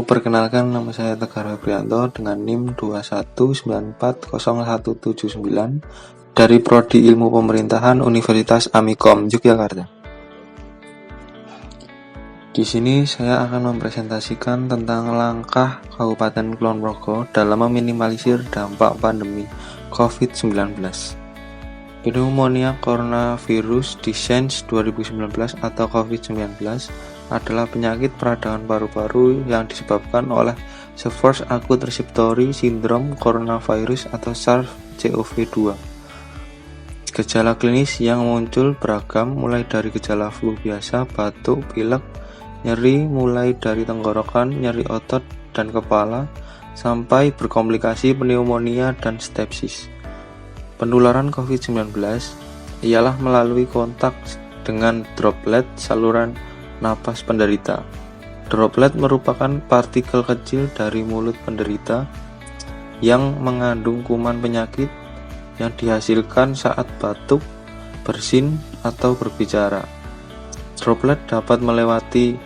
Perkenalkan, nama saya Tegar Febrianto dengan NIM 219401799 dari Prodi Ilmu Pemerintahan Universitas Amikom, Yogyakarta. Di sini saya akan mempresentasikan tentang langkah Kabupaten Kulon Progo dalam meminimalisir dampak pandemi COVID-19. Pneumonia coronavirus disease 2019 atau COVID-19 adalah penyakit peradangan paru-paru yang disebabkan oleh Severe Acute Respiratory Syndrome Coronavirus atau SARS-CoV-2. Gejala klinis yang muncul beragam, mulai dari gejala flu biasa, batuk, pilek, nyeri mulai dari tenggorokan, nyeri otot dan kepala, sampai berkomplikasi pneumonia dan sepsis. Penularan COVID-19 ialah melalui kontak dengan droplet saluran napas penderita. Droplet merupakan partikel kecil dari mulut penderita yang mengandung kuman penyakit yang dihasilkan saat batuk, bersin, atau berbicara. Droplet dapat melewati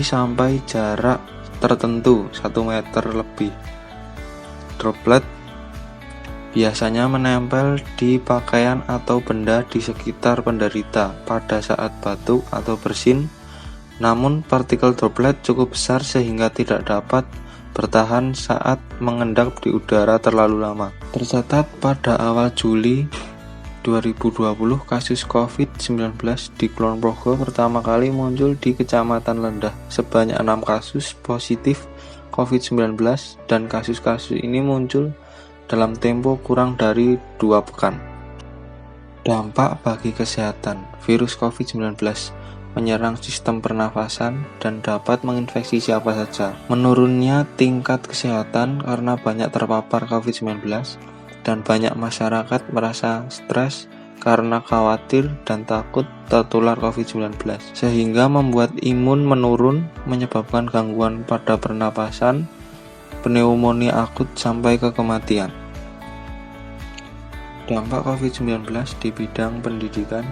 sampai jarak tertentu 1 meter lebih. Droplet biasanya menempel di pakaian atau benda di sekitar penderita pada saat batuk atau bersin. Namun partikel droplet cukup besar sehingga tidak dapat bertahan saat mengendap di udara terlalu lama. Tercatat pada awal Juli 2020 kasus COVID-19 di Kulon Progo pertama kali muncul di Kecamatan Lendah. Sebanyak 6 kasus positif COVID-19 dan kasus-kasus ini muncul dalam tempo kurang dari 2 pekan. Dampak bagi kesehatan. Virus COVID-19 menyerang sistem pernafasan dan dapat menginfeksi siapa saja. Menurunnya tingkat kesehatan karena banyak terpapar COVID-19 dan banyak masyarakat merasa stres karena khawatir dan takut tertular COVID-19, sehingga membuat imun menurun, menyebabkan gangguan pada pernapasan, pneumonia akut sampai ke kematian. Dampak COVID-19 di bidang pendidikan.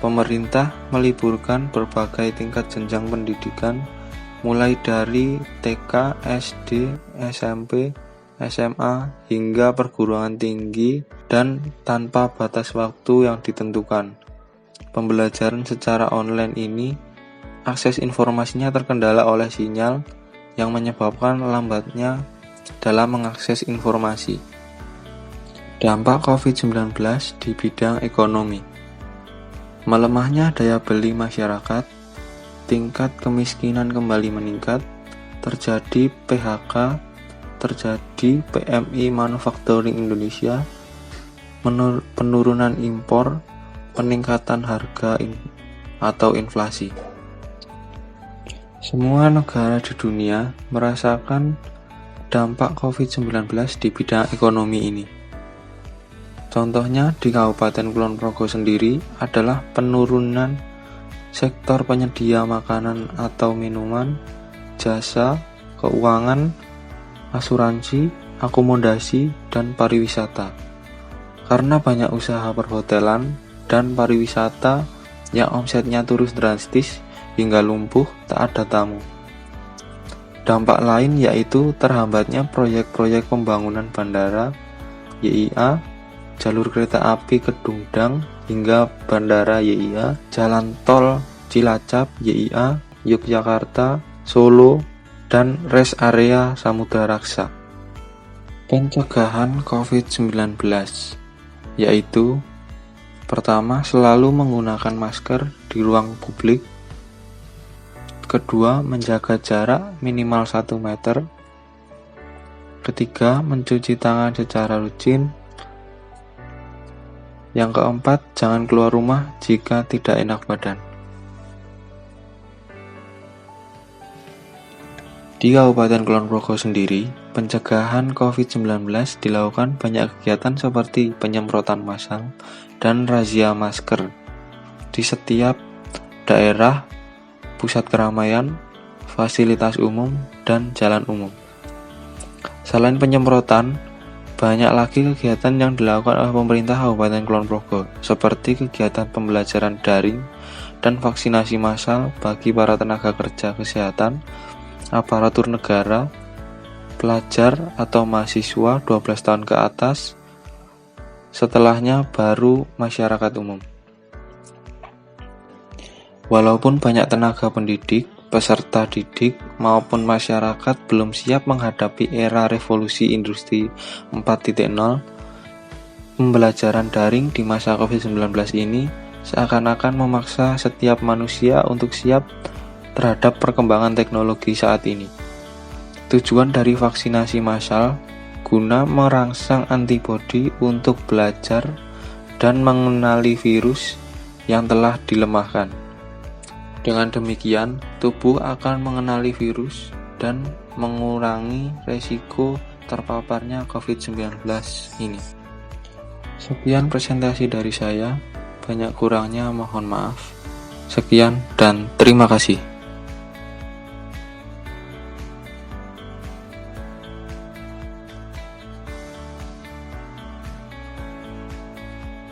Pemerintah meliburkan berbagai tingkat jenjang pendidikan mulai dari TK, SD, SMP, SMA hingga perguruan tinggi dan tanpa batas waktu yang ditentukan. Pembelajaran secara online ini, akses informasinya terkendala oleh sinyal yang menyebabkan lambatnya dalam mengakses informasi. Dampak COVID-19 di bidang ekonomi. Melemahnya daya beli masyarakat, tingkat kemiskinan kembali meningkat, terjadi PHK, terjadi PMI Manufacturing Indonesia, penurunan impor, peningkatan harga atau inflasi. Semua negara di dunia merasakan dampak COVID-19 di bidang ekonomi ini. Contohnya di Kabupaten Kulon Progo sendiri adalah penurunan sektor penyedia makanan atau minuman, jasa, keuangan, asuransi, akomodasi, dan pariwisata. Karena banyak usaha perhotelan dan pariwisata yang omsetnya turun drastis hingga lumpuh, tak ada tamu. Dampak lain yaitu terhambatnya proyek-proyek pembangunan bandara, YIA, jalur kereta api Kedungdang hingga Bandara YIA, jalan tol Cilacap YIA, Yogyakarta, Solo, dan rest area Samudra Raksa. Pencegahan COVID-19 yaitu: pertama, selalu menggunakan masker di ruang publik. Kedua, menjaga jarak minimal 1 meter. Ketiga, mencuci tangan secara rutin. Yang keempat, jangan keluar rumah jika tidak enak badan. Di Kabupaten Kulon Progo sendiri, pencegahan COVID-19 dilakukan banyak kegiatan seperti penyemprotan massal dan razia masker di setiap daerah, pusat keramaian, fasilitas umum, dan jalan umum. Selain penyemprotan, banyak lagi kegiatan yang dilakukan oleh pemerintah Kabupaten Kulon Progo, seperti kegiatan pembelajaran daring dan vaksinasi massal bagi para tenaga kerja kesehatan, aparatur negara, pelajar atau mahasiswa 12 tahun ke atas, setelahnya baru masyarakat umum. Walaupun banyak tenaga pendidik, peserta didik, maupun masyarakat belum siap menghadapi era revolusi industri 4.0, pembelajaran daring di masa COVID-19 ini seakan-akan memaksa setiap manusia untuk siap terhadap perkembangan teknologi saat ini. Tujuan dari vaksinasi massal guna merangsang antibodi untuk belajar dan mengenali virus yang telah dilemahkan. Dengan demikian, tubuh akan mengenali virus dan mengurangi resiko terpaparnya COVID-19 ini. Sekian presentasi dari saya, banyak kurangnya mohon maaf. Sekian dan terima kasih.